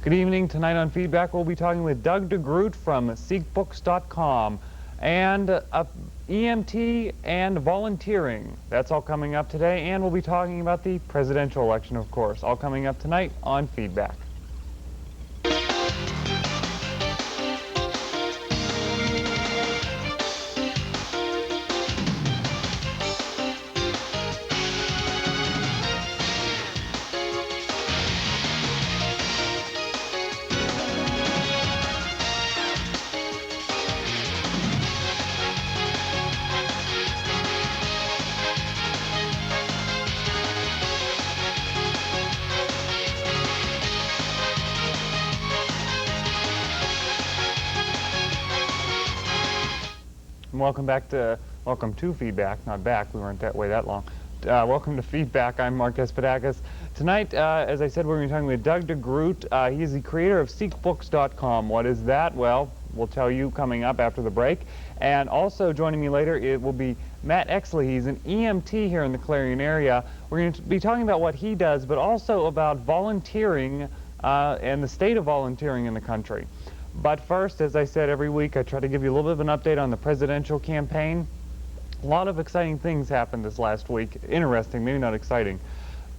Good evening. Tonight on Feedback, we'll be talking with Doug DeGroot from SeekBooks.com and EMT and volunteering. That's all coming up today, and we'll be talking about the presidential election, of course. All coming up tonight on Feedback. Welcome to Feedback, not back. We weren't that long. Welcome to Feedback. I'm Mark Espadakis. Tonight, as I said, we're going to be talking with Doug DeGroot. He is the creator of SeekBooks.com. What is that? Well, we'll tell you coming up after the break. And also joining me later, it will be Matt Exley. He's an EMT here in the Clarion area. We're going to be talking about what he does, but also about volunteering and the state of volunteering in the country. But first, as I said, every week I try to give you a little bit of an update on the presidential campaign. A lot of exciting things happened this last week. Interesting, maybe not exciting.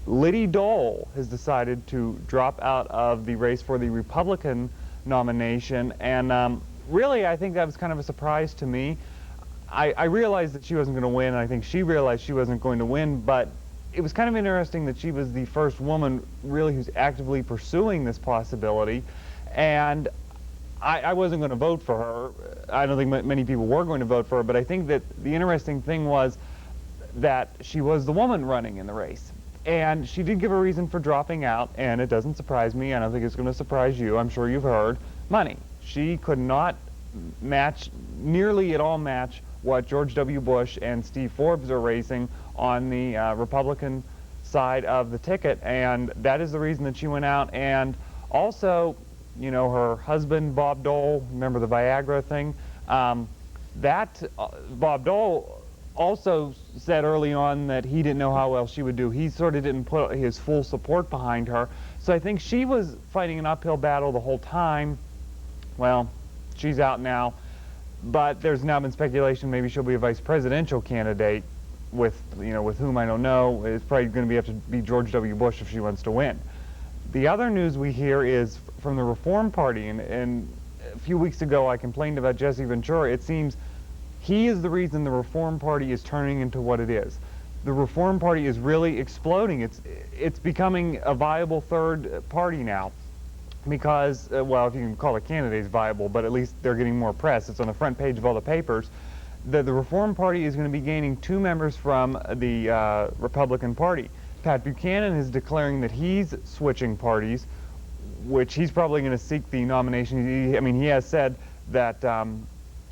Liddy Dole has decided to drop out of the race for the Republican nomination, and really I think that was kind of a surprise to me. I realized that she wasn't going to win, and I think she realized she wasn't going to win, but it was kind of interesting that she was the first woman really who's actively pursuing this possibility, and I wasn't going to vote for her. I don't think many people were going to vote for her, but I think that the interesting thing was that she was the woman running in the race. And she did give a reason for dropping out, and it doesn't surprise me. I don't think it's going to surprise you. I'm sure you've heard. Money. She could not nearly at all match what George W. Bush and Steve Forbes are raising on the Republican side of the ticket, and that is the reason that she went out. And also, you know, her husband, Bob Dole, remember the Viagra thing? Bob Dole also said early on that he didn't know how well she would do. He sort of didn't put his full support behind her. So I think she was fighting an uphill battle the whole time. Well, she's out now. But there's now been speculation maybe she'll be a vice presidential candidate with whom I don't know. It's probably going to have to be George W. Bush if she wants to win. The other news we hear is from the Reform Party, and a few weeks ago I complained about Jesse Ventura. It seems he is the reason the Reform Party is turning into what it is. The Reform Party is really exploding. It's becoming a viable third party now because, well, if you can call the candidates viable, but at least they're getting more press. It's on the front page of all the papers. The Reform Party is going to be gaining 2 members from the Republican Party. Pat Buchanan is declaring that he's switching parties, which he's probably going to seek the nomination. He has said that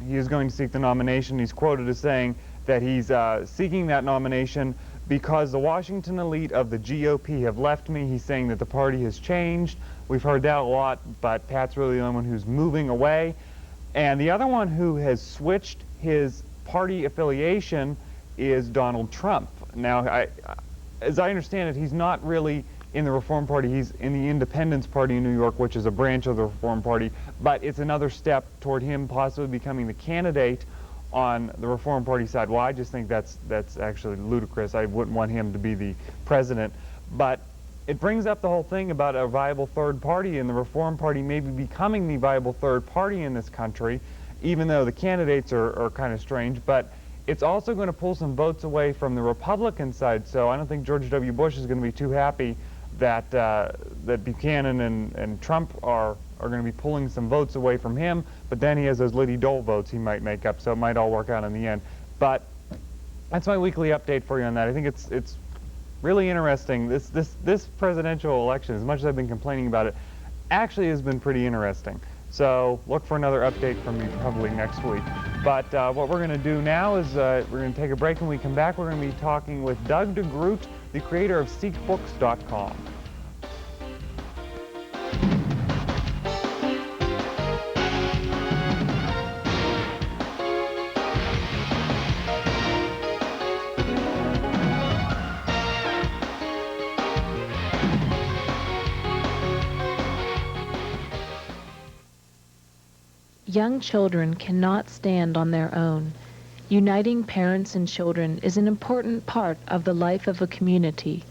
he is going to seek the nomination. He's quoted as saying that he's seeking that nomination because the Washington elite of the GOP have left me. He's saying that the party has changed. We've heard that a lot, but Pat's really the only one who's moving away. And the other one who has switched his party affiliation is Donald Trump. Now, as I understand it, he's not really in the Reform Party. He's in the Independence Party in New York, which is a branch of the Reform Party, but it's another step toward him possibly becoming the candidate on the Reform Party side. Well, I just think that's actually ludicrous. I wouldn't want him to be the president, but it brings up the whole thing about a viable third party, and the Reform Party maybe becoming the viable third party in this country, even though the candidates are kind of strange. But it's also going to pull some votes away from the Republican side, so I don't think George W. Bush is going to be too happy that Buchanan and Trump are going to be pulling some votes away from him, but then he has those Liddy Dole votes he might make up, so it might all work out in the end. But that's my weekly update for you on that. I think it's really interesting. This presidential election, as much as I've been complaining about it, actually has been pretty interesting. So look for another update from me probably next week. But what we're going to do now is we're going to take a break. When we come back, we're going to be talking with Doug DeGroot, the creator of SeekBooks.com. young children cannot stand on their own. Uniting parents and children is an important part of the life of a community.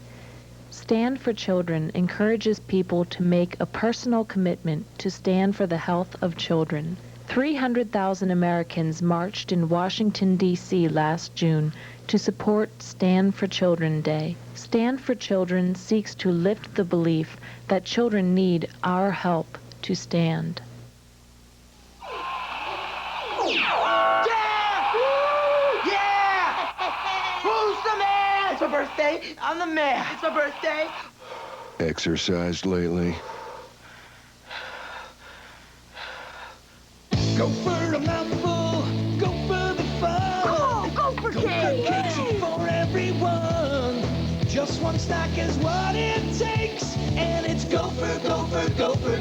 Stand for Children encourages people to make a personal commitment to stand for the health of children. 300,000 Americans marched in Washington, D.C. last June to support Stand for Children Day. Stand for Children seeks to lift the belief that children need our help to stand. It's my birthday. I'm the man. It's my birthday. Exercised lately? Go for a mouthful. Go for the fun. Come on, go for cake. Cakes are for everyone. Just one stack is what it takes. And it's Gopher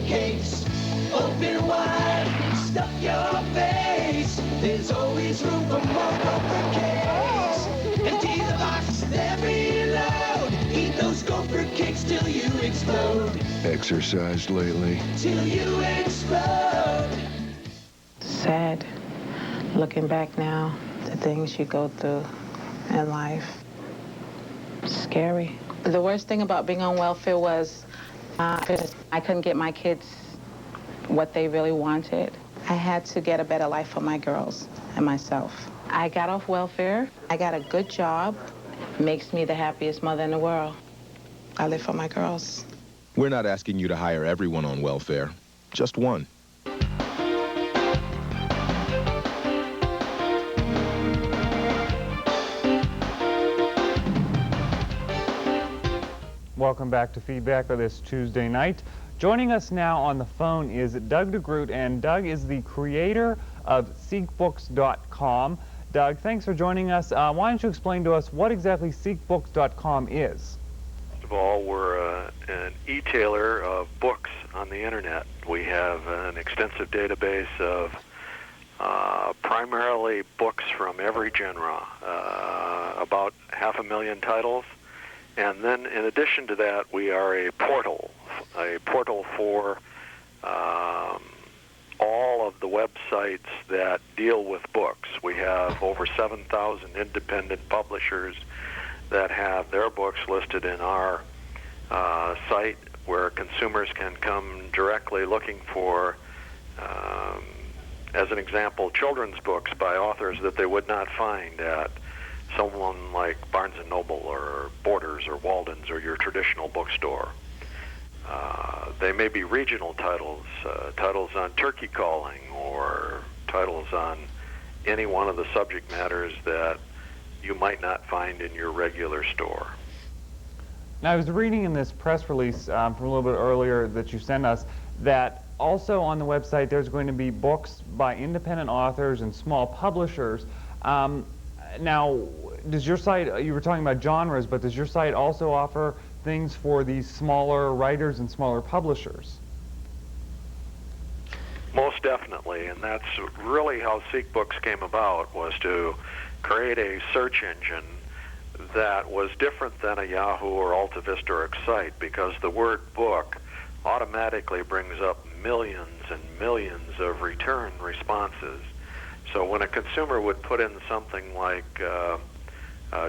cakes. Open wide, stuff your face. There's always room for more Gopher cakes. Empty the box, then reload. Eat those Gopher cakes till you explode. Exercised lately? Till you explode. Sad, looking back now, the things you go through in life. Scary. The worst thing about being on welfare was I couldn't get my kids what they really wanted. I had to get a better life for my girls and myself. I got off welfare. I got a good job. Makes me the happiest mother in the world. I live for my girls. We're not asking you to hire everyone on welfare, just one. Welcome back to Feedback for this Tuesday night. Joining us now on the phone is Doug DeGroot, and Doug is the creator of SeekBooks.com. Doug, thanks for joining us. Why don't you explain to us what exactly SeekBooks.com is? First of all, we're an e-tailer of books on the internet. We have an extensive database of primarily books from every genre, about 500,000 titles. And then in addition to that, we are a portal for all of the websites that deal with books. We have over 7,000 independent publishers that have their books listed in our site, where consumers can come directly looking for, as an example, children's books by authors that they would not find at someone like Barnes & Noble or Borders or Walden's or your traditional bookstore. They may be regional titles, titles on turkey calling, or titles on any one of the subject matters that you might not find in your regular store. Now, I was reading in this press release from a little bit earlier that you sent us that also on the website there's going to be books by independent authors and small publishers. Now, does your site, you were talking about genres, but does your site also offer things for these smaller writers and smaller publishers? Most definitely, and that's really how SeekBooks came about, was to create a search engine that was different than a Yahoo or Alta Vista or site, because the word book automatically brings up millions and millions of return responses. So when a consumer would put in something like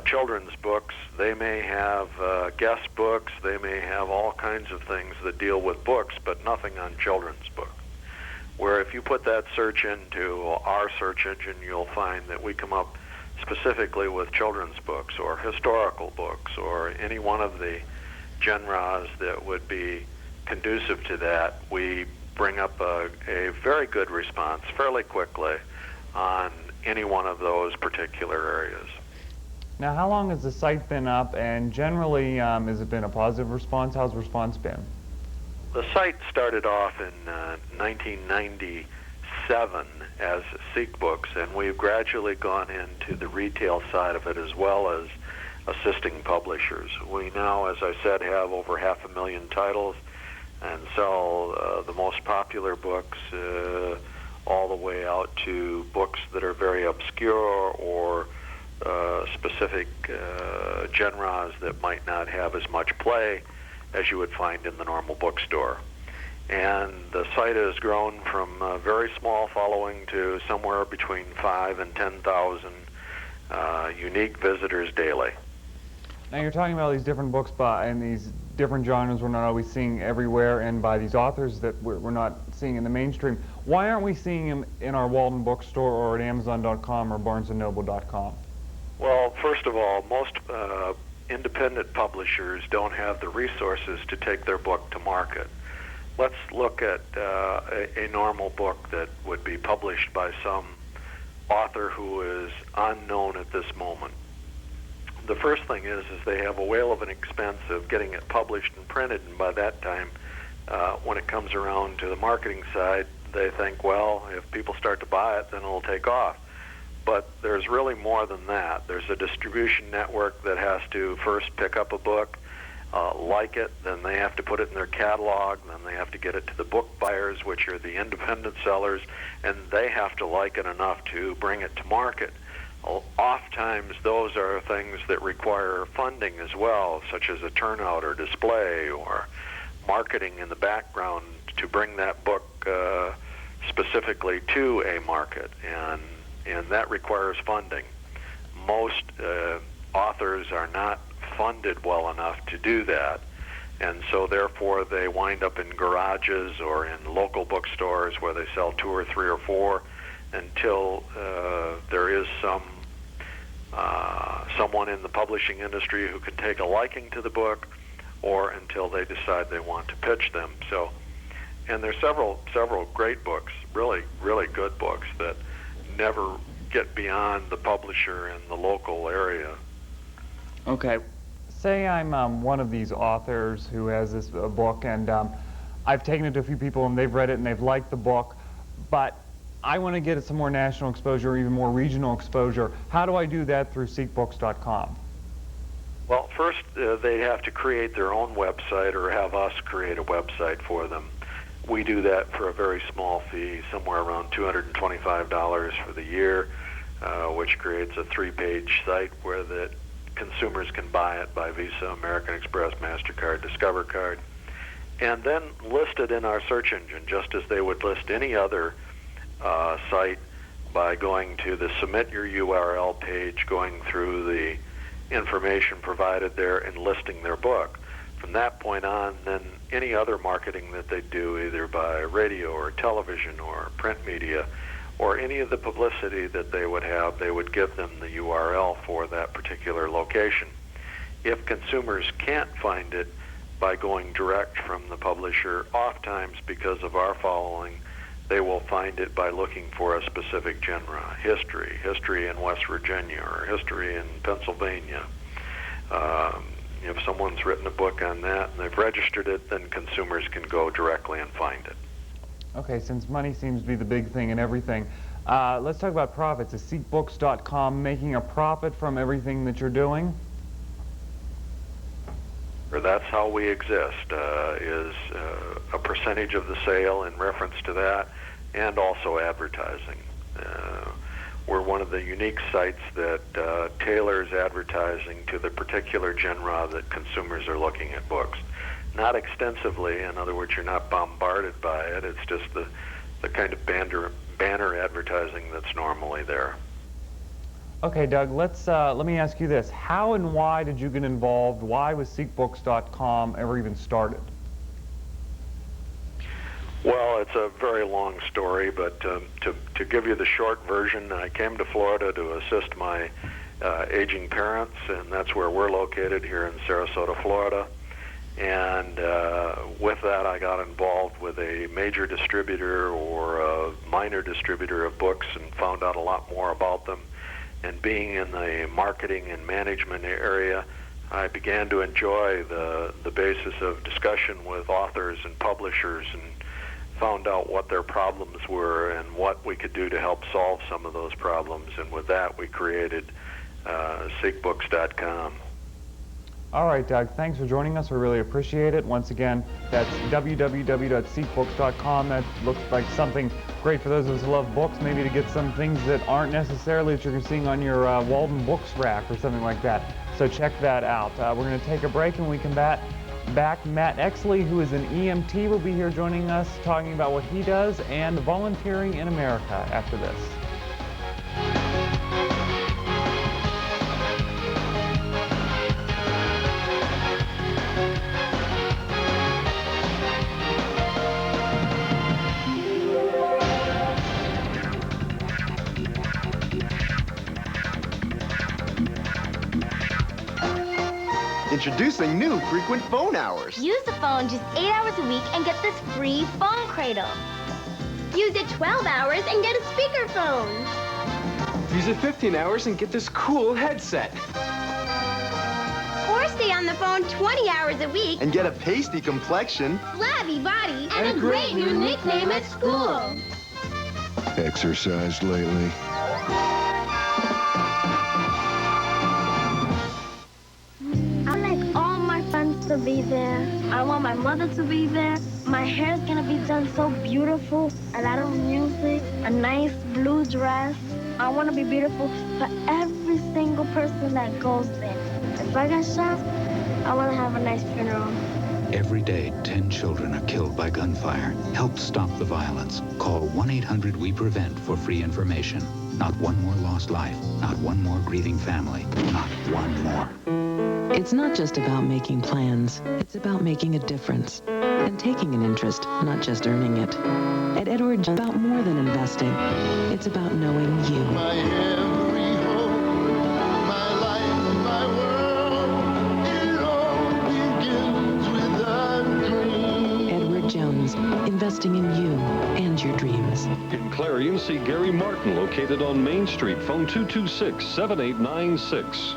children's books, they may have guest books, they may have all kinds of things that deal with books, but nothing on children's books. Where if you put that search into our search engine, you'll find that we come up specifically with children's books or historical books or any one of the genres that would be conducive to that. We bring up a very good response fairly quickly on any one of those particular areas. Now, how long has the site been up, and generally has it been a positive response? How's the response been? The site started off in 1997 as SeekBooks, and we've gradually gone into the retail side of it as well as assisting publishers. We now, as I said, have over 500,000 titles and sell the most popular books all the way out to books that are very obscure or specific genres that might not have as much play as you would find in the normal bookstore. And the site has grown from a very small following to somewhere between 5 and 10,000 unique visitors daily. Now you're talking about these different books and these different genres we're not always seeing everywhere, and by these authors that we're not seeing in the mainstream. Why aren't we seeing them in our Walden bookstore or at Amazon.com or BarnesandNoble.com? Well, first of all, most independent publishers don't have the resources to take their book to market. Let's look at a normal book that would be published by some author who is unknown at this moment. The first thing is they have a whale of an expense of getting it published and printed, and by that time, when it comes around to the marketing side, they think, well, if people start to buy it, then it'll take off. But there's really more than that. There's a distribution network that has to first pick up a book, like it, then they have to put it in their catalog, then they have to get it to the book buyers, which are the independent sellers, and they have to like it enough to bring it to market. Oftentimes, those are things that require funding as well, such as a turnout or display or marketing in the background to bring that book specifically to a market, and that requires funding. Most authors are not funded well enough to do that, and so therefore they wind up in garages or in local bookstores where they sell 2 or 3 or 4 until there is someone in the publishing industry who can take a liking to the book, or until they decide they want to pitch them. So, and there's several great books, really good books that never get beyond the publisher in the local area. Okay, say I'm one of these authors who has this book, and I've taken it to a few people and they've read it and they've liked the book, but I want to get some more national exposure or even more regional exposure. How do I do that through seekbooks.com? Well, first they have to create their own website or have us create a website for them. We do that for a very small fee, somewhere around $225 for the year, which creates a 3-page site where the consumers can buy it by Visa, American Express, MasterCard, Discover Card, and then list it in our search engine just as they would list any other site by going to the Submit Your URL page, going through the information provided there and listing their book. From that point on, then any other marketing that they do, either by radio or television or print media, or any of the publicity that they would give them the URL for that particular location. If consumers can't find it by going direct from the publisher, oftentimes because of our following, they will find it by looking for a specific genre, history in West Virginia or history in Pennsylvania. If someone's written a book on that and they've registered it, then consumers can go directly and find it. Okay, since money seems to be the big thing in everything, let's talk about profits. Is seekbooks.com making a profit from everything that you're doing? Or that's how we exist, is a percentage of the sale in reference to that, and also advertising. We're one of the unique sites that tailors advertising to the particular genre that consumers are looking at books. Not extensively, in other words, you're not bombarded by it. It's just the kind of banner advertising that's normally there. Okay, Doug, let me ask you this. How and why did you get involved? Why was seekbooks.com ever even started? Well, it's a very long story, but to give you the short version, I came to Florida to assist my aging parents, and that's where we're located here in Sarasota, Florida. And with that, I got involved with a major distributor or a minor distributor of books and found out a lot more about them. And being in the marketing and management area, I began to enjoy the basis of discussion with authors and publishers, and found out what their problems were and what we could do to help solve some of those problems. And with that, we created seekbooks.com. All right, Doug, thanks for joining us. We really appreciate it. Once again, that's www.seekbooks.com. That looks like something great for those of us who love books, maybe to get some things that aren't necessarily that you're seeing on your Walden Books rack or something like that. So check that out. We're going to take a break, and when we come back, back. Matt Exley, who is an EMT, will be here joining us, talking about what he does and volunteering in America after this. Introducing new frequent phone hours. Use the phone just 8 hours a week and get this free phone cradle. Use it 12 hours and get a speakerphone. Use it 15 hours and get this cool headset. Or stay on the phone 20 hours a week And get a pasty complexion. flabby body, and a great new nickname at school. Exercised lately. I like all my friends to be there. I want my mother to be there. My hair's gonna be done so beautiful. A lot of music, a nice blue dress. I want to be beautiful for every single person that goes there. If I got shot, I want to have a nice funeral. Every day, 10 children are killed by gunfire. Help stop the violence. Call 1-800-WE-PREVENT for free information. Not one more lost life. Not one more grieving family. Not one more. It's not just about making plans. It's about making a difference and taking an interest, not just earning it. At Edward Jones, it's about more than investing. It's about knowing you. My every hope, my life, my world, it all begins with a dream. Edward Jones, investing in you and your dreams. In Clarion, see Gary Martin, located on Main Street. Phone 226-7896.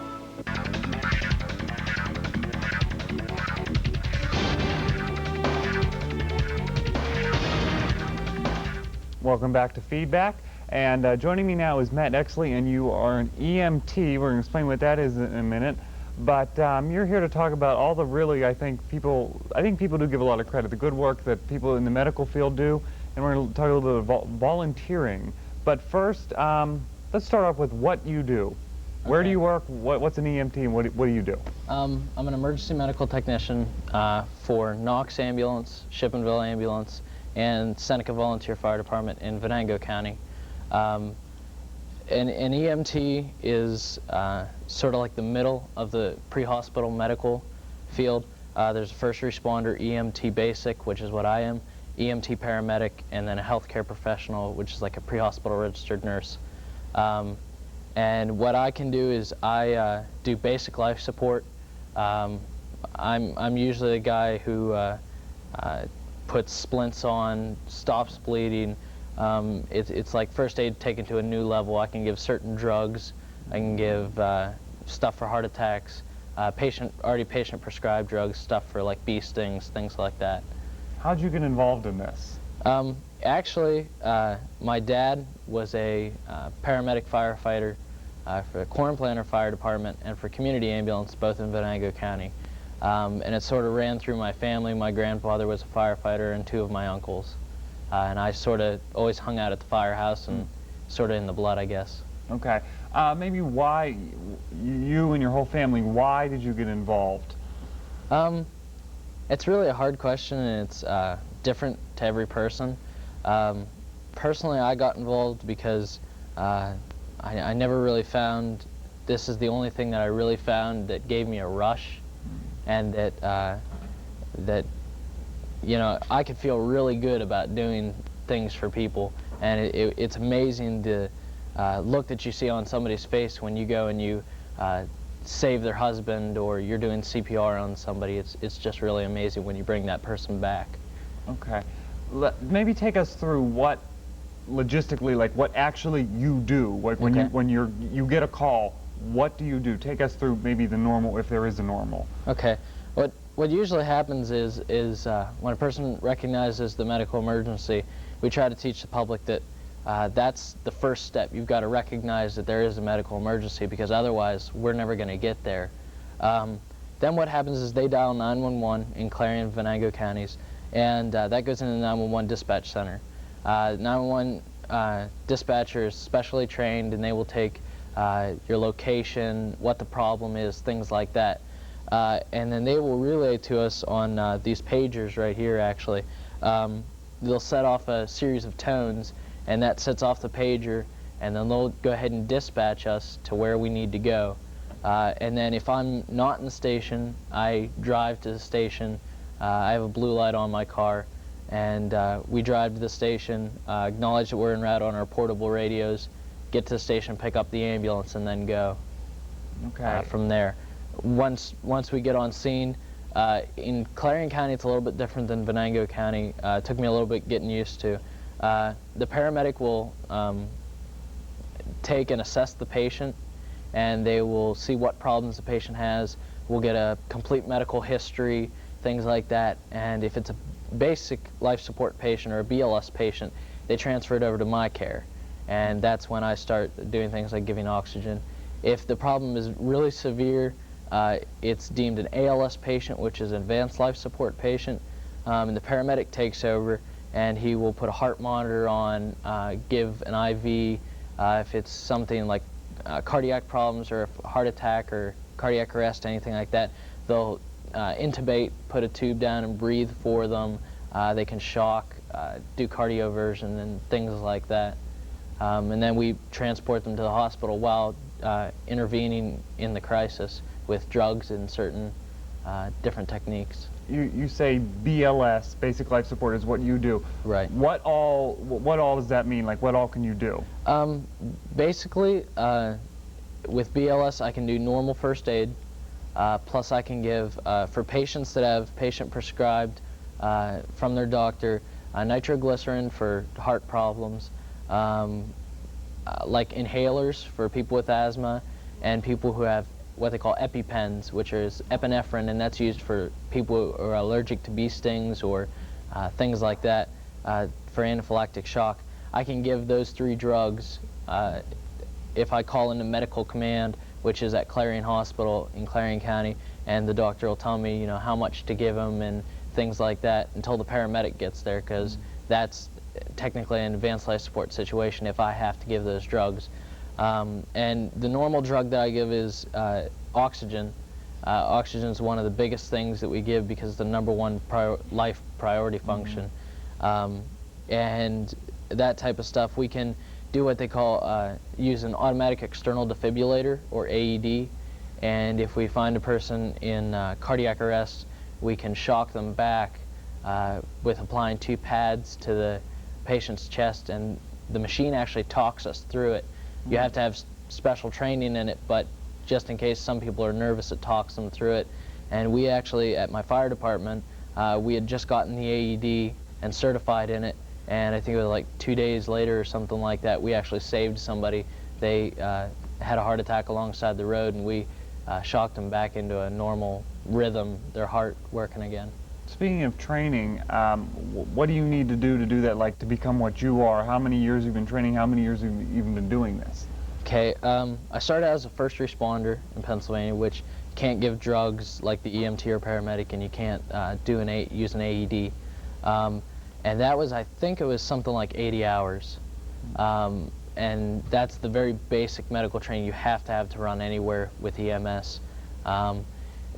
Welcome back to Feedback. And joining me now is Matt Exley, and you are an EMT. We're going to explain what that is in a minute. But you're here to talk about all the really, I think people do give a lot of credit, the good work that people in the medical field do. And we're going to talk a little bit about volunteering. But first, let's start off with what you do. Where do you work? What's an EMT, and what do you do? I'm an emergency medical technician for Knox Ambulance, Shippenville Ambulance, and Seneca Volunteer Fire Department in Venango County. An EMT is sort of like the middle of the pre-hospital medical field. There's a first responder EMT basic, which is what I am, EMT paramedic, and then a healthcare professional, which is like a pre-hospital registered nurse. And what I can do is I do basic life support. I'm usually the guy who puts splints on, stops bleeding. It's like first aid taken to a new level. I can give certain drugs. I can give stuff for heart attacks, already patient prescribed drugs, stuff for like bee stings, things like that. How'd you get involved in this? Actually, my dad was a paramedic firefighter for the Corn Planter Fire Department and for Community Ambulance, both in Venango County. And it sort of ran through my family. My grandfather was a firefighter and two of my uncles. And I sort of always hung out at the firehouse and sort of in the blood, I guess. Okay. Maybe why, you and your whole family, why did you get involved? It's really a hard question, and it's different to every person. Personally, I got involved because I never really found, this is the only thing that I really found that gave me a rush, and that you know, I could feel really good about doing things for people. And it's amazing the look that you see on somebody's face when you go and you save their husband or you're doing CPR on somebody. It's just really amazing when you bring that person back. Okay. Maybe take us through what, logistically, like what actually you do. Like when you get a call, what do you do? Take us through maybe the normal, if there is a normal. Okay. What usually happens is when a person recognizes the medical emergency, we try to teach the public that that's the first step. You've got to recognize that there is a medical emergency, because otherwise we're never going to get there. Then what happens is they dial 911 in Clarion, Venango counties, and that goes into the 911 dispatch center. 911 dispatcher is specially trained, and they will take your location, what the problem is, things like that. and then they will relay to us on these pagers right here, actually. They'll set off a series of tones, and that sets off the pager, and then they'll go ahead and dispatch us to where we need to go. And then if I'm not in the station, I drive to the station. I have a blue light on my car, and we drive to the station, acknowledge that we're en route on our portable radios, get to the station, pick up the ambulance, and then go from there. Once we get on scene, in Clarion County it's a little bit different than Venango County. It took me a little bit getting used to. The paramedic will take and assess the patient, and they will see what problems the patient has. We'll get a complete medical history, things like that, and if it's a basic life support patient or a BLS patient, they transfer it over to my care, and that's when I start doing things like giving oxygen. If the problem is really severe, it's deemed an ALS patient, which is an advanced life support patient, and the paramedic takes over, and he will put a heart monitor on, give an IV. If it's something like cardiac problems or a heart attack or cardiac arrest, anything like that, they'll intubate, put a tube down and breathe for them. They can shock, do cardioversion and things like that. And then we transport them to the hospital while intervening in the crisis with drugs and certain different techniques. You say BLS, basic life support, is what you do. Right. What all does that mean? Like, what all can you do? Basically, with BLS, I can do normal first aid. Plus, I can give, for patients that have patient prescribed from their doctor, nitroglycerin for heart problems, like inhalers for people with asthma, and people who have what they call EpiPens, which is epinephrine, and that's used for people who are allergic to bee stings or things like that for anaphylactic shock. I can give those 3 drugs if I call into medical command, which is at Clarion Hospital in Clarion County, and the doctor will tell me, how much to give them and things like that until the paramedic gets there, because that's technically an advanced life support situation if I have to give those drugs. And the normal drug that I give is oxygen. Oxygen is one of the biggest things that we give because it's the #1 life priority function. And that type of stuff, we can do what they call use an automatic external defibrillator, or AED. And if we find a person in cardiac arrest, we can shock them back with applying 2 pads to the patient's chest, and the machine actually talks us through it. You have to have special training in it, but just in case some people are nervous, it talks them through it. And we actually, at my fire department, we had just gotten the AED and certified in it, and I think it was like 2 days later or something like that, we actually saved somebody. They had a heart attack alongside the road, and we shocked them back into a normal rhythm, their heart working again. Speaking of training, what do you need to do that, like to become what you are? How many years have you been training? How many years have you even been doing this? Okay, I started as a first responder in Pennsylvania, which can't give drugs like the EMT or paramedic, and you can't use an AED. And that was, I think it was something like 80 hours. And that's the very basic medical training you have to run anywhere with EMS.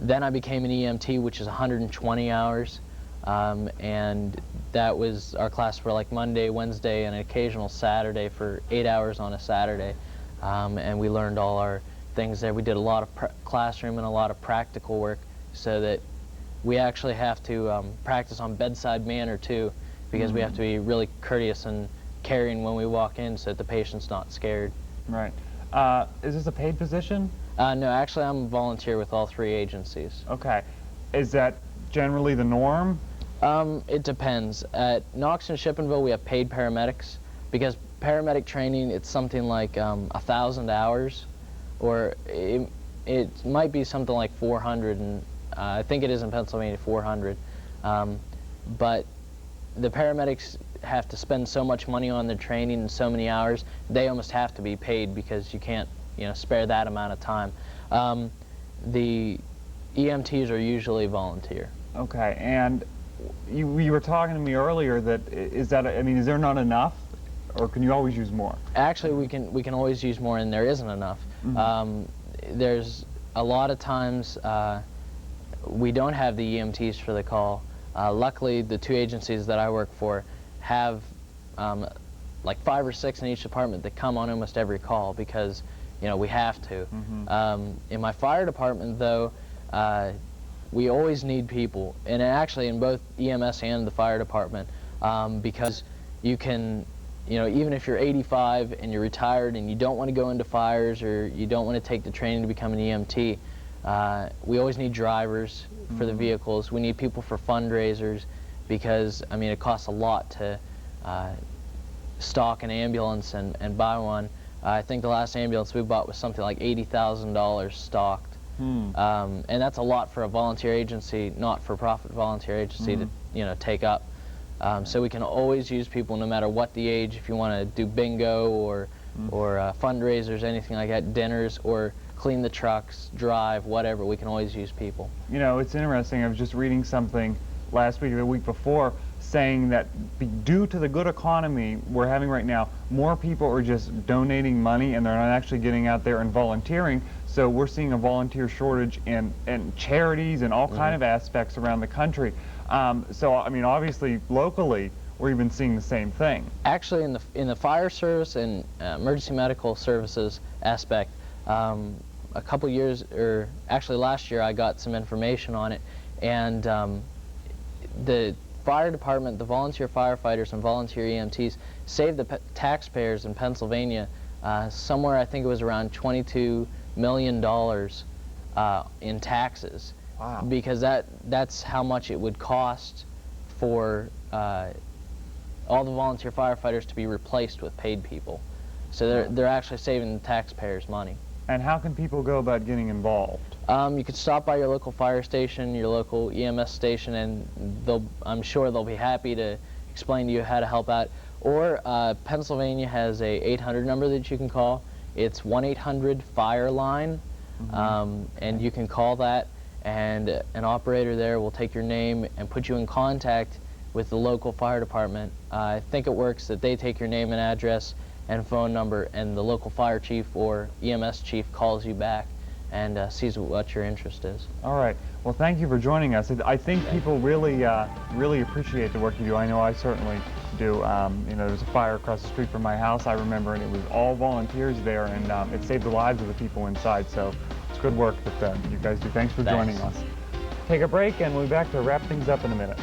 Then I became an EMT, which is 120 hours, and that was our class for like Monday, Wednesday, and an occasional Saturday for 8 hours on a Saturday. And we learned all our things there. We did a lot of classroom and a lot of practical work, so that we actually have to practice on bedside manner too, because we have to be really courteous and caring when we walk in so that the patient's not scared. Right. Is this a paid position? No, actually I'm a volunteer with all 3 agencies. Okay. Is that generally the norm? It depends. At Knox and Shippenville we have paid paramedics, because paramedic training, it's something like 1,000 hours, or it might be something like 400, and I think it is in Pennsylvania 400. But the paramedics have to spend so much money on their training and so many hours, they almost have to be paid, because you can't spare that amount of time. The EMTs are usually volunteer. Okay, and you were talking to me earlier that, is there not enough, or can you always use more? Actually, we can always use more, and there isn't enough. There's a lot of times we don't have the EMTs for the call. Luckily, the 2 agencies that I work for have like 5 or 6 in each department that come on almost every call because, you know, we have to. In my fire department, though, we always need people, and actually in both EMS and the fire department, because you can, you know, even if you're 85 and you're retired and you don't want to go into fires or you don't want to take the training to become an EMT, we always need drivers for the vehicles. We need people for fundraisers because, I mean, it costs a lot to stock an ambulance and buy one. I think the last ambulance we bought was something like $80,000 stocked. And that's a lot for a volunteer agency, not-for-profit volunteer agency to, you know, take up. So we can always use people no matter what the age. If you want to do bingo or fundraisers, anything like that, dinners, or clean the trucks, drive, whatever, we can always use people. You know, it's interesting. I was just reading something last week or the week before saying that due to the good economy we're having right now, more people are just donating money and they're not actually getting out there and volunteering. So we're seeing a volunteer shortage in charities and all kind of aspects around the country. So, I mean, obviously, locally, we're even seeing the same thing. Actually, in the fire service and emergency medical services aspect, a couple years, or actually last year, I got some information on it, and the fire department, the volunteer firefighters and volunteer EMTs saved the taxpayers in Pennsylvania somewhere, I think it was around $22 million in taxes. Wow. Because that's how much it would cost for all the volunteer firefighters to be replaced with paid people. So they're actually saving the taxpayers money. And how can people go about getting involved? You could stop by your local fire station, your local EMS station, and I'm sure they'll be happy to explain to you how to help out. Or Pennsylvania has a 800 number that you can call. It's 1-800-FIRE-LINE, and you can call that, and an operator there will take your name and put you in contact with the local fire department. I think it works that they take your name and address and phone number, and the local fire chief or EMS chief calls you back and sees what your interest is. All right. Well, thank you for joining us. I think people really, really appreciate the work you do. I know I certainly do. You know, there's a fire across the street from my house, I remember, and it was all volunteers there, and it saved the lives of the people inside. So it's good work that you guys do. Thanks for joining us. Take a break, and we'll be back to wrap things up in a minute.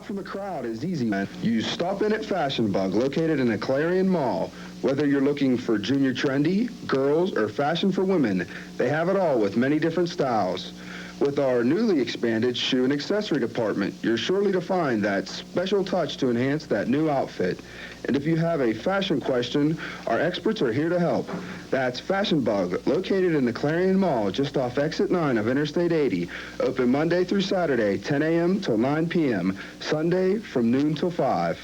From the crowd is easy. You stop in at Fashion Bug, located in the Clarion Mall. Whether you're looking for junior trendy, girls, or fashion for women, they have it all with many different styles. With our newly expanded shoe and accessory department, you're surely to find that special touch to enhance that new outfit. And if you have a fashion question, our experts are here to help. That's Fashion Bug, located in the Clarion Mall, just off Exit 9 of Interstate 80. Open Monday through Saturday, 10 a.m. till 9 p.m. Sunday from noon till 5.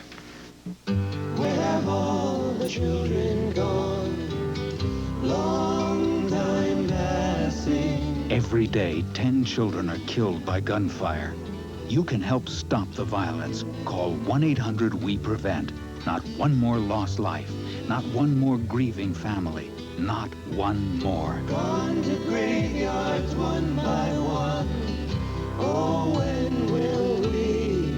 Where have all the children gone? Long time passing. Every day, 10 children are killed by gunfire. You can help stop the violence. Call 1-800-WE-PREVENT. Not one more lost life. Not one more grieving family. Not one more. Gone to graveyards one by one. Oh, when will we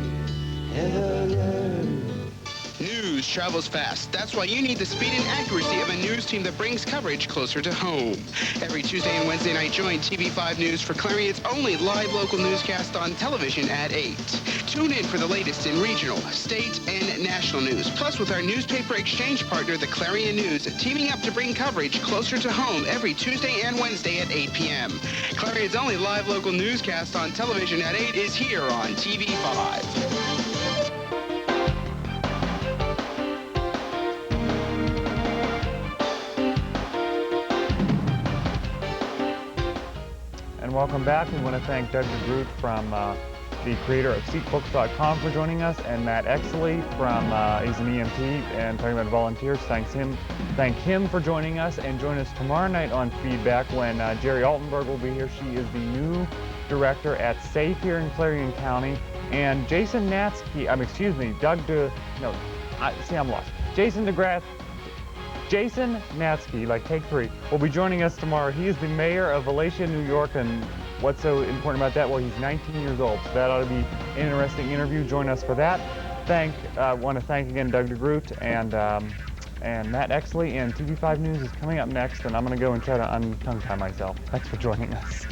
ever learn? News travels fast. That's why you need the speed and accuracy of a news team that brings coverage closer to home. Every Tuesday and Wednesday night, join TV5 News for Clarion's only live local newscast on television at 8. Tune in for the latest in regional, state, and national news. Plus, with our newspaper exchange partner, the Clarion News, teaming up to bring coverage closer to home every Tuesday and Wednesday at 8 p.m. Clarion's only live local newscast on television at 8 is here on TV5. And welcome back. We want to thank Doug DeGroot from the creator of SeatBooks.com for joining us, and Matt Exley from he's an EMT and talking about volunteers. Thank him for joining us, and join us tomorrow night on Feedback when Jerry Altenberg will be here. She is the new Director at SAFE here in Clarion County, and Jason Natsky, excuse me, I'm lost. Jason Natsky, like take 3, will be joining us tomorrow. He is the mayor of Valencia, New York, and what's so important about that? Well, he's 19 years old, so that ought to be an interesting interview. Join us for that. I want to thank again Doug DeGroot and Matt Exley, and TV5 News is coming up next, and I'm going to go and try to untongue tie myself. Thanks for joining us.